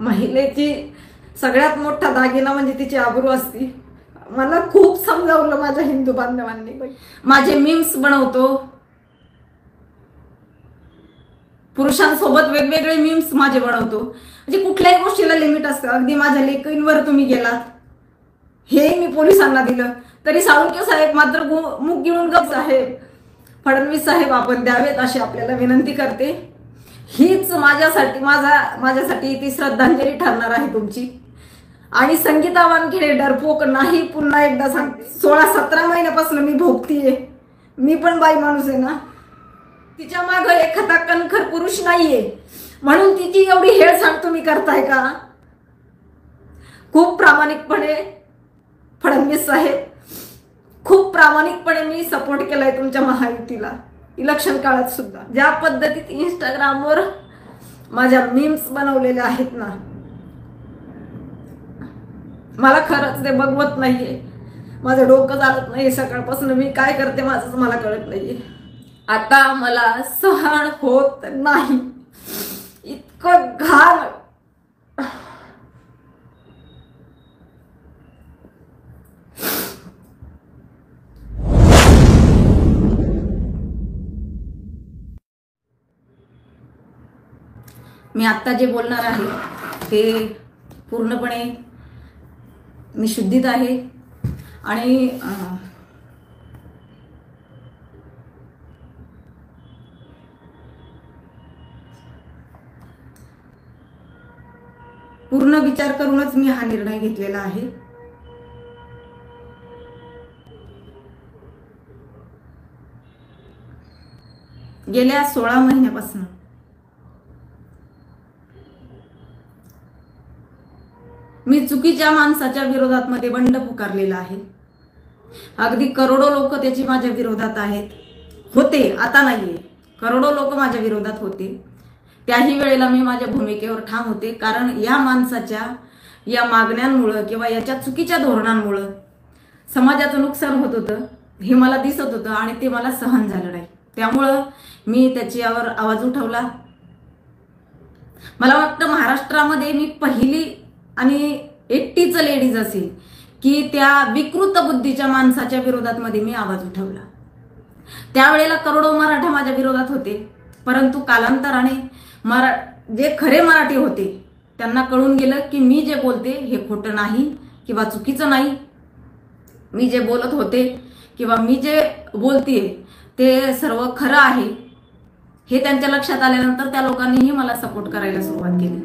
महिलेची सगळ्यात मोठा दागिना म्हणजे तिची आबरू असती। मला खूप समजावलं माझ्या हिंदू बांधवांनी। माझे मीम्स बनवतो, पुरुषांसोबत वेगवेगळे मीम्स माझे बनवतो, म्हणजे कुठल्याही गोष्टीला लिमिट असतं। अगदी माझ्या लेकींवर तुम्ही गेलात, हे मी पोलिसांना दिलं तरी साळुंखे साहेब मात्र मुख गिळून गप साहेब, फडणवीस साहेब आपण द्यावेत अशी आपल्याला विनंती करते। हीच माझ्यासाठी ती श्रद्धांजली ठरणार आहे तुमची। आणि संगीता वानखेडे डरपोक नाही, पुन्हा एकदा सांगते, 16-17 महिन्यापासून मी भोगतीये, मी पण बाई माणूस आहे ना। तिच्या मागे एखादा कणखर पुरुष नाहीये म्हणून तिची एवढी हेळसांड तुम्ही करताय का? खूप प्रामाणिकपणे फडणवीस साहेब, खूप प्रामाणिकपणे मी सपोर्ट केलाय तुमच्या महायुतीला इलेक्शन काळात सुद्धा। ज्या पद्धतीत इंस्टाग्रामवर माझ्या मीम्स बनवलेल्या आहेत ना, मला खरंच ते बघवत नाहीये, माझं डोकं चालत नाही। सकाळपासून मी काय करते माझंच मला कळत नाहीये। आता मला सहन होत नाही, इतकं घाण। मी आता जे बोलणार आहे ते पूर्णपणे मी शुद्धीत आहे आणि पूर्ण विचार करूनच मी हा निर्णय घेतलेला आहे। गेल्या 16 महिन्यापासून मी चुकीच्या माणसाच्या विरोधात मध्ये बंड पुकारलेला आहे। अगदी करोडो लोक त्याची माझ्या विरोधात आहेत, होते, आता नाहीये, करोडो लोक माझ्या विरोधात होते। त्याही वेळेला मी माझ्या भूमिकेवर ठाम होते, कारण या माणसाच्या या मागण्यांमुळे किंवा याच्या चुकीच्या धोरणांमुळे समाजाचं नुकसान होत होतं, हे मला दिसत होतं आणि ते मला सहन झालं नाही। त्यामुळं मी त्याच्यावर आवाज उठवला। मला वाटतं महाराष्ट्रामध्ये मी पहिली आणि एकटीच लेडीज असेल की त्या विकृत बुद्धीच्या माणसाच्या विरोधात मध्ये मी आवाज उठवला। त्यावेळेला करोडो मराठा माझ्या विरोधात होते, परंतु कालांतराने जे खरे मराठी होते त्यांना कळून गेलं की मी जे बोलते हे खोटं नाही किंवा चुकीचं नाही। मी जे बोलत होते किंवा मी जे बोलते ते सर्व खरं आहे हे त्यांच्या लक्षात आल्यानंतर त्या लोकांनीही मला सपोर्ट करायला सुरुवात केली।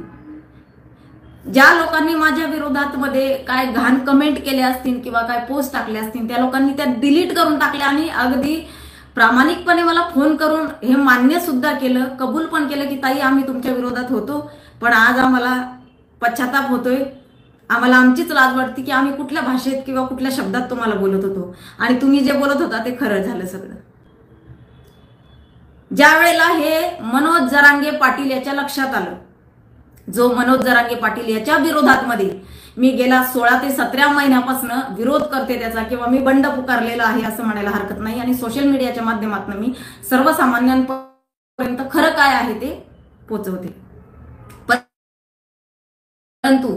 ज्या लोकांनी माझ्या विरोधात मध्ये काय घाण कमेंट केले असतील किंवा काय पोस्ट टाकले असतील त्या लोकांनी त्या डिलीट करून टाकल्या आणि अगदी प्रामाणिकपणे मला फोन करून हे मान्य सुद्धा केलं, कबूल पण केलं की ताई आम्ही तुमच्या विरोधात होतो, पण आज आम्हाला पश्चाताप होतोय, आम्हाला आमचीच लाज वाटते की आम्ही कुठल्या भाषेत किंवा कुठल्या शब्दात तुम्हाला बोलत होतो आणि तुम्ही जे बोलत होता ते खरं झालं सगळं। ज्या वेळेला हे मनोज जरांगे पाटील याच्या लक्षात आलं, जो मनोज जरांगे पाटील याच्या विरोधात मध्ये मी गेला 16 ते 17 महिन्यापासून विरोध करते त्याचा किंवा मी बंड पुकारलेला आहे असं म्हणायला हरकत नाही आणि सोशल मीडियाच्या माध्यमातून मी सर्वसामान्यांपर्यंत खरं काय आहे ते पोहोचवते। परंतु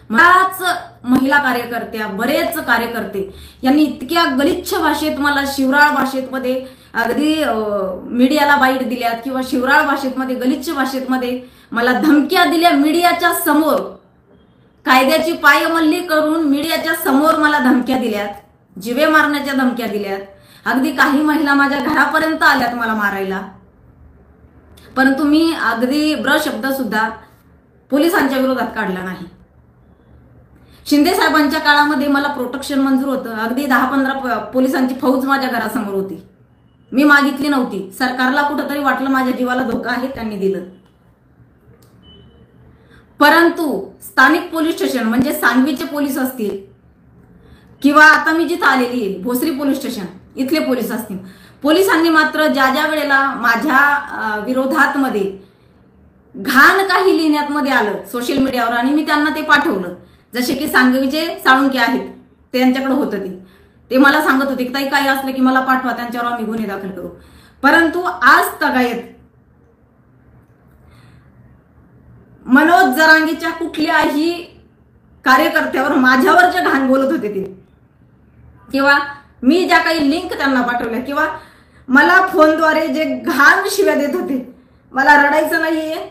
बऱ्याच महिला कार्यकर्त्या, बरेच कार्यकर्ते यांनी इतक्या गलिच्छ भाषेत मला, शिवराळ भाषेत मध्ये अगदी मीडियाला बाईट दिल्यात किंवा शिवराळ भाषेत मध्ये, गलिच्छ भाषेत मध्ये मला धमक्या दिल्या। मीडियाच्या समोर कायद्याची पायमल्ली करून मीडियाच्या समोर मला धमक्या दिल्यात, जीवे मारण्याच्या धमक्या दिल्यात। अगदी काही महिला माझ्या घरापर्यंत आल्यात मला मारायला, परंतु मी अगदी शब्द सुद्धा पोलिसांच्या विरोधात काढला नाही। शिंदे साहेबांच्या काळामध्ये मला प्रोटेक्शन मंजूर होतं, अगदी 10-15 पोलिसांची फौज माझ्या घरासमोर होती, मी मागितली नव्हती। सरकारला कुठेतरी वाटलं माझ्या जीवाला धोका आहे, त्यांनी दिलं। परंतु स्थानिक पोलीस स्टेशन म्हणजे सांगवीचे पोलीस असतील किंवा आता मी जिथे आलेली आहे भोसरी पोलीस स्टेशन इथले पोलीस असतील, पोलिसांनी मात्र ज्या वेळेला माझ्या विरोधात मध्ये घाण काही लिहिण्यात मध्ये आलं सोशल मीडियावर आणि मी त्यांना ते पाठवलं, जसे की सांगवीचे साळुंखे आहेत त्यांच्याकडे होतं ते मला सांगत होते की ताई काही असलं की मला पाठवा, त्यांच्यावर आम्ही गुन्हे दाखल करू। परंतु आज तगायत मनोज जरांगेच्या कुठल्याही कार्यकर्त्यावर माझ्यावर जे घाण बोलत होते ते, किंवा मी ज्या काही लिंक त्यांना पाठवल्या, किंवा मला फोनद्वारे जे घाण शिव्या देत होते, मला रडायचं नाहीये,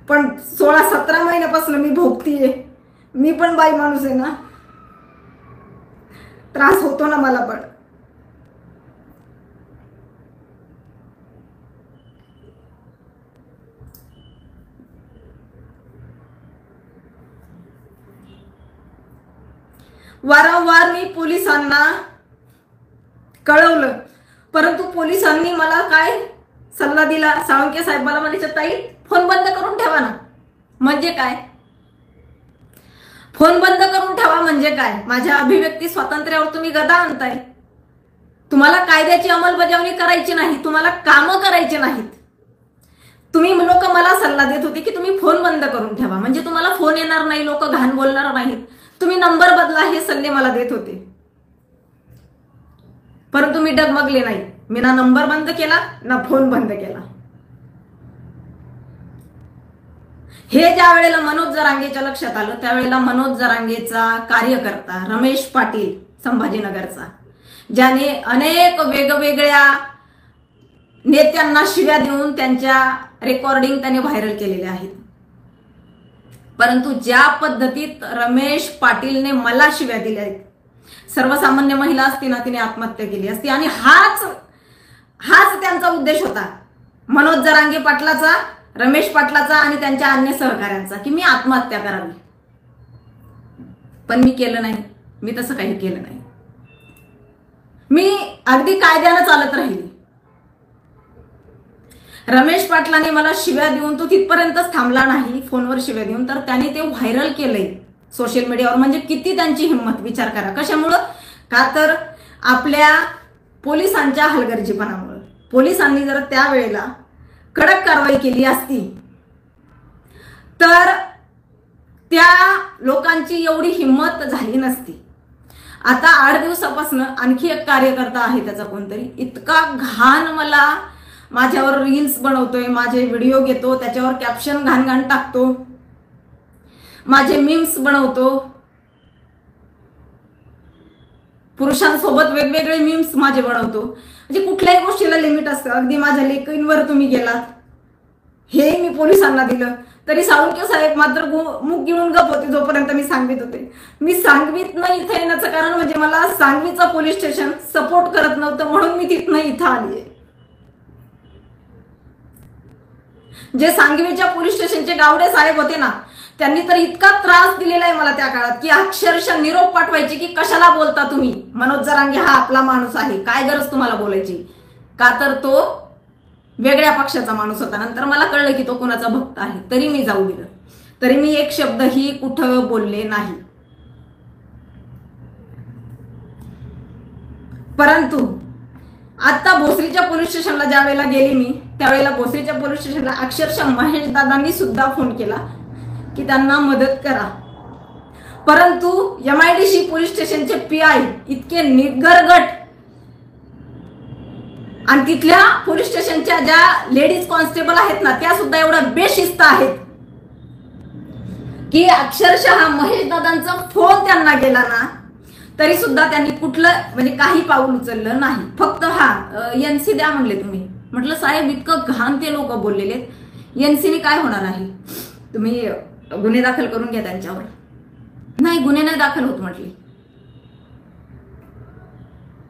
पण 16-17 महिन्यापासून मी भोगतीये. मी पण बाई माणूस आहे ना, त्रास होतो ना मला पण. वारंवार मी पोलिसांना कळवलं, परंतु पोलिसांनी मला काय सल्ला दिला, साळुंखे साहेब मला म्हणायचे, ताई फोन बंद करून ठेवा ना. म्हणजे काय फोन बंद करून ठेवा म्हणजे काय? माझ्या अभिव्यक्ती स्वातंत्र्यावर तुम्ही गदा आणताय. तुम्हाला कायद्याची अंमलबजावणी करायची नाही, तुम्हाला कामं करायची नाहीत. तुम्ही लोक मला सल्ला देत होते की तुम्ही फोन बंद करून ठेवा, म्हणजे तुम्हाला फोन येणार नाही, लोक घाण बोलणार नाहीत, तुम्ही नंबर बदला, हे सल्ले मला देत होते. परंतु मी डगमगले नाही. मी ना नंबर बंद केला ना फोन बंद केला. हे ज्या वेळेला मनोज जरांगेच्या लक्षात आलं, त्यावेळेला मनोज जरांगेचा कार्यकर्ता रमेश पाटील संभाजीनगरचा, ज्याने अनेक वेगवेगळ्या नेत्यांना शिव्या देऊन त्यांच्या रेकॉर्डिंग त्याने व्हायरल केलेल्या आहेत, परंतु ज्या पद्धतीत रमेश पाटीलने मला शिव्या दिल्या आहेत, सर्वसामान्य महिला असती ना तिने आत्महत्या केली असती. आणि हाच त्यांचा उद्देश होता, मनोज जरांगे पाटलाचा, रमेश पाटलाचा आणि त्यांच्या अन्य सहकाऱ्यांचा, की मी आत्महत्या करावी. पण मी केलं नाही, मी तसं काही केलं नाही. मी अगदी कायद्यानं चालत राहिली. रमेश पाटलाने मला शिव्या देऊन तो तिथपर्यंतच थांबला नाही, फोनवर शिव्या देऊन, तर त्याने ते व्हायरल केलंय सोशल मीडियावर. म्हणजे किती त्यांची हिंमत, विचार करा. कशामुळं? का तर आपल्या पोलिसांच्या हलगर्जीपणामुळे. पोलिसांनी जर त्यावेळेला कडक कारवाई केली असती तर त्या लोकांची एवढी हिंमत झाली नसती. आता 8 दिवसापासून आणखी एक कार्यकर्ता आहे, त्याचा कोणतरी इतका घाण मला माझ्यावर रील्स बनवतोय, माझे व्हिडिओ घेतो, त्याच्यावर कॅप्शन घाण घाण टाकतो, माझे मीम्स बनवतो, पुरुषांसोबत वेगवेगळे मीम्स माझे बनवतो. म्हणजे कुठल्याही गोष्टीला लिमिट असतं. अगदी माझ्या लेकींवर तुम्ही गेलात, हे मी पोलिसांना दिलं, तरी साळुंखे साहेब मात्र मुख गिळून गप होते जोपर्यंत मी सांगवीत होते. मी सांगवीतनं इथे येण्याचं कारण म्हणजे मला सांगवीचं पोलीस स्टेशन सपोर्ट करत नव्हतं, म्हणून मी तिथनं इथं आलीये. जे सांगवीच्या पोलीस स्टेशनचे गावडे साहेब होते ना, त्यांनी तर इतका त्रास दिलेला आहे मला त्या काळात, की अक्षरशः निरोप पाठवायचे की कशाला बोलता तुम्ही, मनोज जरांगे हा आपला माणूस आहे, काय गरज तुम्हाला बोलायची. का तर तो वेगळ्या पक्षाचा माणूस होता. नंतर मला कळलं की तो कोणाचा भक्त आहे, तरी मी जाऊ दिलं. तरी मी एक शब्दही कुठं बोलले नाही. परंतु आता भोसरीच्या पोलीस स्टेशनला ज्या वेळेला गेली मी, त्यावेळेला भोसरीच्या पोलीस स्टेशनला अक्षरशः महेश दादांनी सुद्धा फोन केला की त्यांना मदत करा. परंतु MIDC पोलीस स्टेशनचे PI इतके निगरगट आणि तिथल्या पोलीस स्टेशनच्या ज्या लेडीज कॉन्स्टेबल आहेत ना, त्या सुद्धा एवढ्या बेशिस्त आहेत की अक्षरशः महेश दादांचा फोन त्यांना गेला ना तरी सुद्धा त्यांनी कुठलं म्हणजे काही पाऊल उचललं नाही. फक्त NC द्या म्हणले तुम्ही. म्हटलं साहेब इतकं घाण ते लोक बोललेले, NC काय होणार आहे, तुम्ही गुन्हे दाखल करून घ्या त्यांच्यावर. नाही, गुन्हे नाही दाखल होत म्हटले.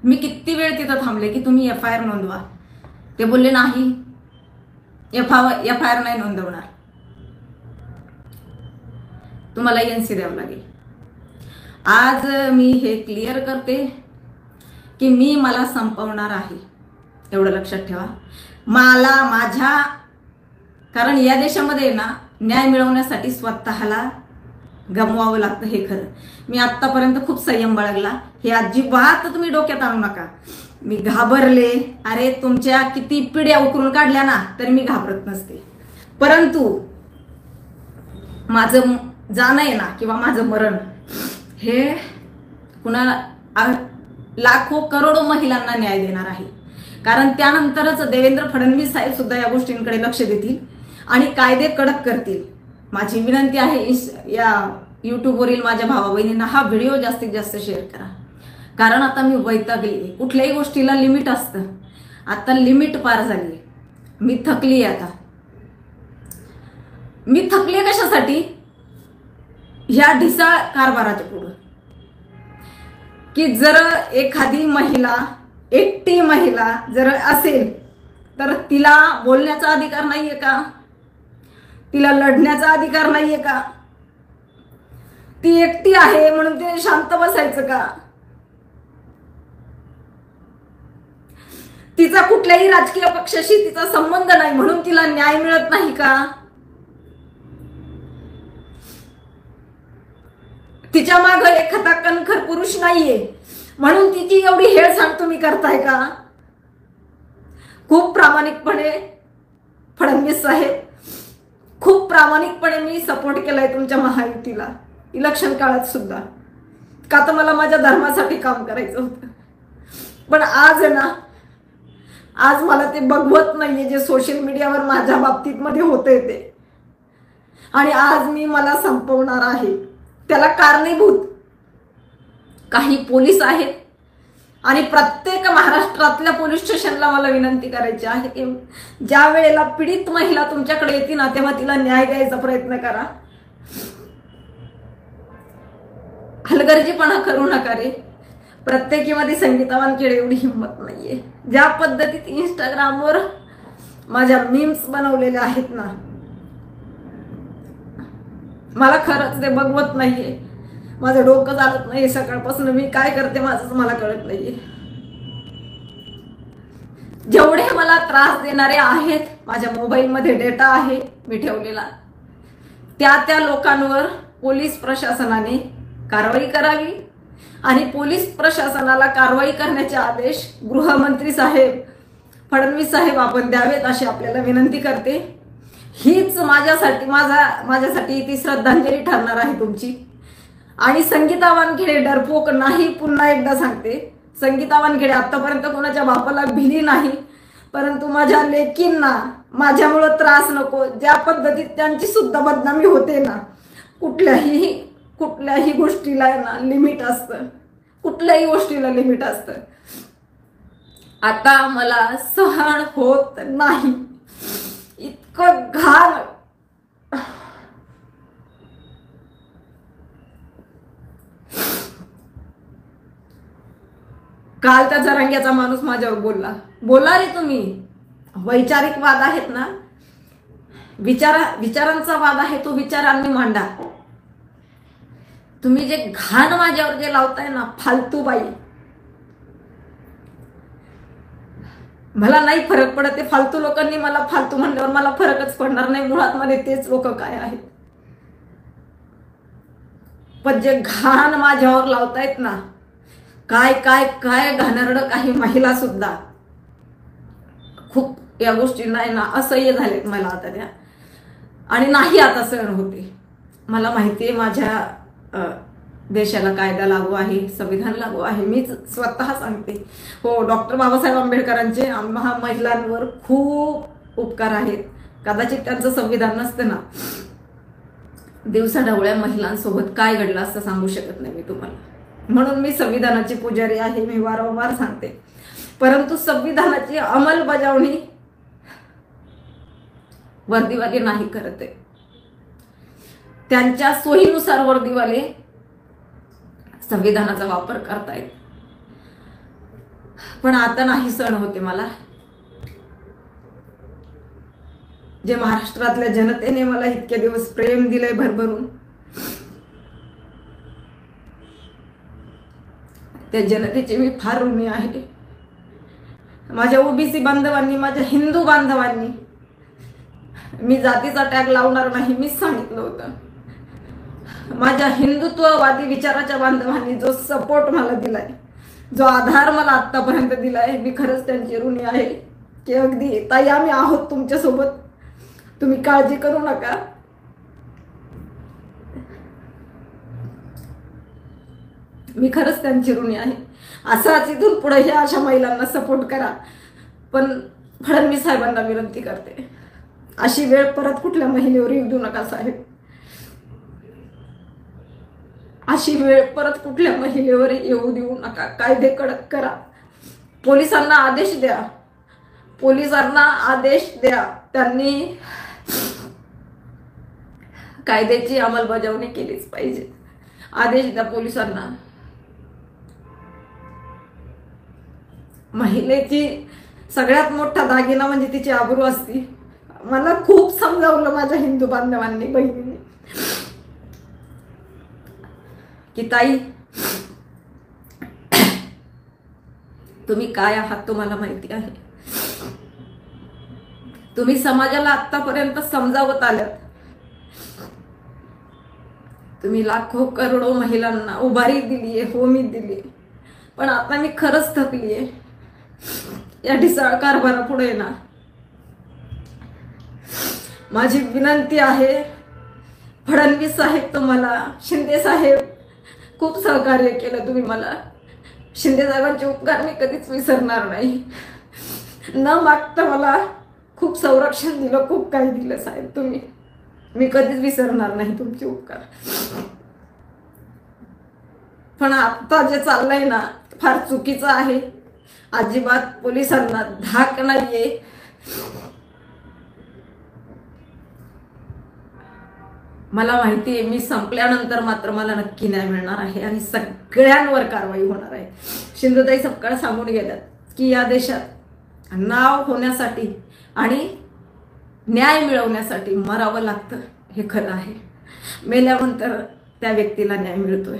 मी किती वेळ तिथं थांबले की तुम्ही FIR नोंदवा. ते बोलले नाही, FIR नाही नोंदवणार, तुम्हाला NC द्यावं लागेल. आज मी हे क्लिअर करते की मला संपवणार आहे, एवढं लक्षात ठेवा. कारण या देशामध्ये ना न्याय मिळवण्यासाठी स्वतःला गमवावं लागतं, हे खरं. मी आतापर्यंत खूप संयम बाळगला, हे अजिबात तुम्ही डोक्यात आणू नका. मी घाबरले, अरे तुमच्या किती पिढ्या उकरून काढल्या ना तरी मी घाबरत नसते. परंतु माझं जाणं आहे ना किंवा माझं मरण हे कुणाला लाखो करोडो महिलांना न्याय देणार आहे. कारण त्यानंतरच देवेंद्र फडणवीस साहेब सुद्धा या गोष्टींकडे लक्ष देतील आणि कायदे कडक करतील. माझी विनंती आहे या यूट्यूबवरील माझ्या भावा बहिणींना हा व्हिडिओ जास्तीत जास्त शेअर करा. कारण आता मी वैतागली. कुठल्याही गोष्टीला लिमिट असतं. आता लिमिट पार झाली. मी थकली. आता मी थकले कशासाठी? ह्या ढिसाळ कारभाराच्या पुढं. की जर एखादी महिला, एकटी महिला जर असेल तर तिला बोलण्याचा अधिकार नाहीये का? तिला लढण्याचा अधिकार नाहीये का? ती एकटी आहे म्हणून ते शांत बसायचं का? तिचा कुठल्याही राजकीय पक्षाशी तिचा संबंध नाही म्हणून तिला न्याय मिळत नाही का? तिच्या मागे एखादा कणखर पुरुष नाहीये म्हणून तिची एवढी हेळसांड तुम्ही करताय का? खूप प्रामाणिकपणे फडणवीस साहेब, खूप प्रामाणिकपणे मी सपोर्ट केलाय तुमच्या महायुतीला इलेक्शन काळात सुद्धा, का तर मला माझ्या धर्मासाठी काम करायचं होतं. पण आज आहे ना, आज मला ते बघवत नाहीये जे सोशल मीडियावर माझ्या बाबतीत मध्ये होते ते. आणि आज मी मला संपवणार आहे. त्याला कारणीभूत काही पोलीस आहेत. आणि प्रत्येक महाराष्ट्रातल्या पोलीस स्टेशनला मला विनंती करायची आहे की ज्या वेळेला पीडित महिला तुमच्याकडे येते ना तेव्हा तिला न्याय द्यायचा प्रयत्न करा. हलगर्जीपणा करू नका रे. प्रत्येकीमध्ये संगीता वानखेडे एवढी हिंमत नाहीये. ज्या पद्धतीत इंस्टाग्रामवर माझ्या मीम्स बनवलेल्या आहेत ना, मला खरंच ते बघवत नाहीये. माझं डोकं चालत नाही. सकाळपासून मी काय करते माझंच मला कळत नाहीये. जेवढे मला त्रास देणारे आहेत, माझ्या मोबाईलमध्ये डेटा आहे मी ठेवलेला, त्या लोकांवर पोलीस प्रशासनाने कारवाई करावी. आणि पोलीस प्रशासनाला कारवाई करण्याचे आदेश गृहमंत्री साहेब फडणवीस साहेब आपण द्यावेत अशी आपल्याला विनंती करते. हीच माझ्यासाठी ती श्रद्धांजली ठरणार आहे तुमची. आणि संगीता वानखेडे डरपोक नाही. पुन्हा एकदा सांगते, संगीता वानखेडे आतापर्यंत कोणाच्या बापाला भिली नाही. परंतु माझ्या लेकींना माझ्यामुळे त्रास नको. ज्या पद्धतीत त्यांची सुद्धा बदनामी होते ना, कुठल्याही गोष्टीला ना लिमिट असतं. कुठल्याही गोष्टीला लिमिट असतं. आता मला सहन होत नाही. इतकं घाण. काल त्या जरांग्याचा माणूस माझ्यावर बोलला रे तुम्ही. वैचारिक वाद आहेत ना, विचारांचा वाद आहे तो विचारांनी मांडा. तुम्ही जे घाण माझ्यावर जे लावताय ना, फालतू बाई, मला नाही फरक पडत. ते फालतू लोकांनी मला फालतू म्हणल्यावर मला फरकच पडणार नाही. मुळात मध्ये तेच लोक काय आहेत. पण जे घाण माझ्यावर लावतायत ना, काय काय काय घाणेरडं, काही महिला सुद्धा खूप या गोष्टी नाही ना असह्य झालेत मला आता त्या. आणि नाही आता सहन होते. मला माहिती आहे माझ्या देशाला कायदा लागू आहे, संविधान लागू आहे. मीच स्वतः सांगते. हो, डॉक्टर बाबासाहेब आंबेडकरांचे आम्हा महिलांवर खूप उपकार आहेत. कदाचित त्यांचं संविधान नसतं ना, दिवसाढवळ्या महिलांसोबत काय घडलं असं सांगू शकत नाही मी तुम्हाला. म्हणून मी संविधानाची पुजारी आहे, मी वारंवार सांगते. परंतु संविधानाची अंमलबजावणी वर्दीवाले नाही करत आहे. त्यांच्या सोयीनुसार वर्दीवाले संविधानाचा वापर करतायत. पण आता नाही सहन होते मला. जे महाराष्ट्रातल्या जनतेने मला इतके दिवस प्रेम दिलंय भरभरून, त्या जनतेची मी फार ऋणी आहे. माझ्या ओबीसी बांधवांनी, माझ्या हिंदू बांधवांनी, मी जातीचा टॅग लावणार नाही मीच सांगितलं होतं. माझ्या हिंदुत्ववादी विचाराच्या बांधवांनी जो सपोर्ट मला दिलाय, जो आधार मला आतापर्यंत दिलाय, मी खरंच त्यांची ऋणी आहे. की अगदी ताई आम्ही आहोत तुमच्यासोबत, तुम्ही काळजी करू नका. मी खरंच त्यांची ऋणी आहे. असाच इथून पुढे ह्या अशा महिलांना सपोर्ट करा. पण फडणवीस साहेबांना विनंती करते, अशी वेळ परत कुठल्या महिलेवर येऊ देऊ नका साहेब. अशी वेळ परत कुठल्या महिलेवर येऊ देऊ नका. कायदे कडक करा. पोलिसांना आदेश द्या. पोलिसांना आदेश द्या. त्यांनी कायद्याची अंमलबजावणी केलीच पाहिजे. आदेश द्या पोलिसांना. महिलेची सगळ्यात मोठा दागिना म्हणजे तिची आबरू असती. मला खूप समजावलं माझ्या हिंदू बांधवांनी, बहिणींनी, की ताई तुम्ही काय आहात तुम्हाला माहिती आहे. तुम्ही समाजाला आतापर्यंत समजावत आल्यात. तुम्ही लाखो करोडो महिलांना उभारी दिलीये, हो मी दिली, पण आता मी खरंच थकलीये या ढिसाळ कारभारापुढे ना. माझी विनंती आहे, फडणवीस साहेब तुम्हाला, शिंदे साहेब खूप सहकार्य केलं तुम्ही मला. शिंदे साहेबांचे उपकार मी कधीच विसरणार नाही. न मागता मला खूप संरक्षण दिलं, खूप काही दिलं साहेब तुम्ही. मी कधीच विसरणार नाही तुमचे उपकार. पण आता जे चाललंय ना फार चुकीचं आहे. अजिबात पोलिसांना धाक नाहीये. मला माहिती आहे मी संपल्यानंतर मात्र मला नक्की न्याय मिळणार आहे आणि सगळ्यांवर कारवाई होणार आहे. शिंदेताई सकाळ सांगून गेल्यात की या देशात नाव होण्यासाठी आणि न्याय मिळवण्यासाठी मरावं लागतं, हे खरं आहे. मेल्यानंतर त्या व्यक्तीला न्याय मिळतोय,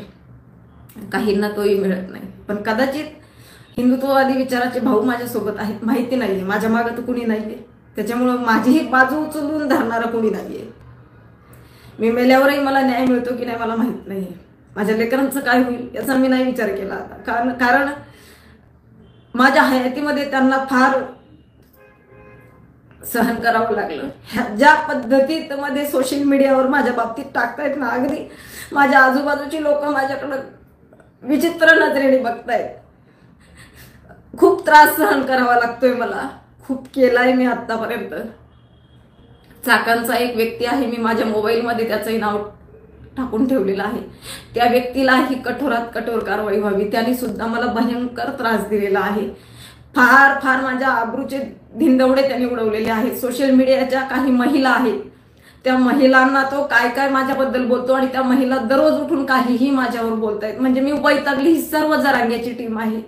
काहींना तोही मिळत नाही. पण कदाचित हिंदुत्ववादी विचाराचे भाऊ माझ्यासोबत आहेत, माहिती नाहीये. माझ्या मागं तर कुणी नाहीये, त्याच्यामुळं माझीही बाजू उचलून धरणारं कुणी नाहीये. मी मेल्यावरही मला न्याय मिळतो की नाही मला माहित नाहीये. माझ्या लेकरांचं काय होईल याचा मी नाही विचार केला आता. कारण माझ्या हयातीमध्ये त्यांना फार सहन करावं लागलं. ज्या पद्धतीत मध्ये सोशल मीडियावर माझ्या बाबतीत टाकतायत ना, अगदी माझ्या आजूबाजूची लोक माझ्याकडं विचित्र नजरेने बघतायत. खूप त्रास सहन करावा लागतोय मला. खूप केलाय मी आतापर्यंत. चाकणचा एक व्यक्ती आहे, मी माझ्या मोबाईलमध्ये त्याचंही नाव टाकून ठेवलेलं आहे. त्या व्यक्तीलाही कठोरात कठोर कारवाई व्हावी. त्यांनी सुद्धा मला भयंकर त्रास दिलेला आहे. फार फार माझ्या आबरूचे धिंदवडे त्यांनी उडवलेले आहेत. सोशल मीडियाच्या काही महिला आहेत, त्या महिलांना तो काय काय माझ्याबद्दल बोलतो आणि त्या महिला दररोज उठून काहीही माझ्यावर बोलतायत. म्हणजे मी वैतागली. ही सर्व जरांग्याची टीम आहे,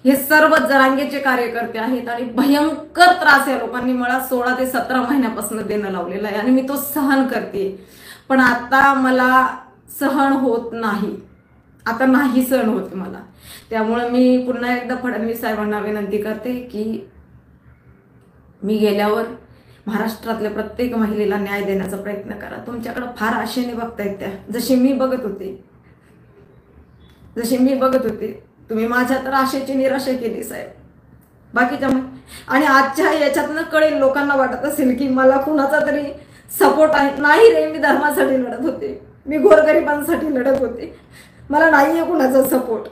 हे सर्व जरांगेचे कार्यकर्ते आहेत आणि भयंकर त्रास या लोकांनी मला 16 ते 17 महिन्यापासून देणं लावलेला आहे आणि मी तो सहन करते. पण आता मला सहन होत नाही. आता नाही सहन होत मला. त्यामुळे मी पुन्हा एकदा फडणवीस साहेबांना विनंती करते की मी गेल्यावर महाराष्ट्रातल्या प्रत्येक महिलेला न्याय देण्याचा प्रयत्न करा. तुमच्याकडे फार आशेने बघतायत त्या, जशी मी बघत होते. तुम्ही माझ्या तर आशेची निराशा केली साहेब. बाकीच्या आणि आजच्या याच्यातनं कळेल लोकांना वाटत असेल की मला कुणाचा तरी सपोर्ट आहे. नाही रे, मी धर्मासाठी लढत होते, मी गोरगरिबांसाठी लढत होते. मला नाहीये कुणाचा सपोर्ट.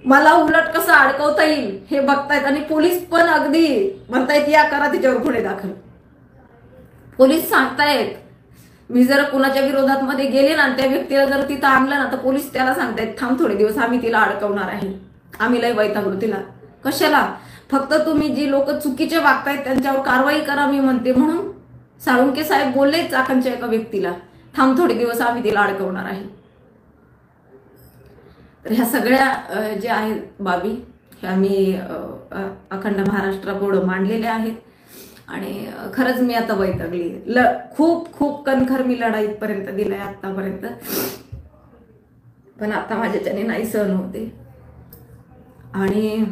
मला उलट कसं अडकवता येईल हे बघतायत आणि पोलीस पण अगदी म्हणतायत या करा तिच्यावर गुन्हे दाखल. पोलीस सांगतायत मी जर कुणाच्या विरोधात मध्ये गेले ना, त्या व्यक्तीला जर तिथं आणलं ना, तर पोलीस त्याला सांगतायत थांब थोडे दिवस, आम्ही तिला अडकवणार आहे, आम्ही लय वैतागलो तिला. कशाला? फक्त तुम्ही जी लोक चुकीचे वागतायत त्यांच्यावर कारवाई करा मी म्हणते. म्हणून साळुंके साहेब बोलले चाकणच्या एका व्यक्तीला थांब थोडे दिवस, आम्ही तिला अडकवणार आहे. तर ह्या सगळ्या ज्या आहेत बाबी ह्या मी अखंड महाराष्ट्रापुढे मांडलेल्या आहेत आणि खरंच मी आता वैतागली. खूप खूप कणखर मी लढाईपर्यंत दिलाय आतापर्यंत, पण आता माझ्याच्याने नाही सहन होते. आणि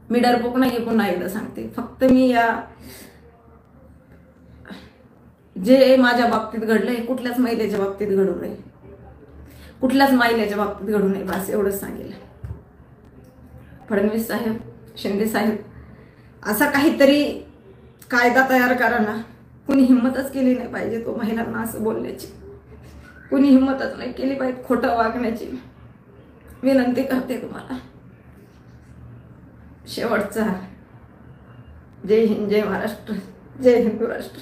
मी डरपोक नाहीये, पुन्हा एकदा सांगते. फक्त मी या जे माझ्या बाबतीत घडलंय कुठल्याच महिलेच्या बाबतीत घडू नये, कुठल्याच महिलेच्या बाबतीत घडू नये, बस एवढंच सांगेल. फडणवीस साहेब, शिंदे साहेब, असा काहीतरी कायदा तयार करा ना. कुणी हिंमतच केली नाही पाहिजे तो महिलांना असं बोलण्याची. कुणी हिंमतच नाही केली पाहिजे खोटं वागण्याची. विनंती करते तुम्हाला. शेवटचा जय हिंद, जय महाराष्ट्र. जय हिंदू राष्ट्र.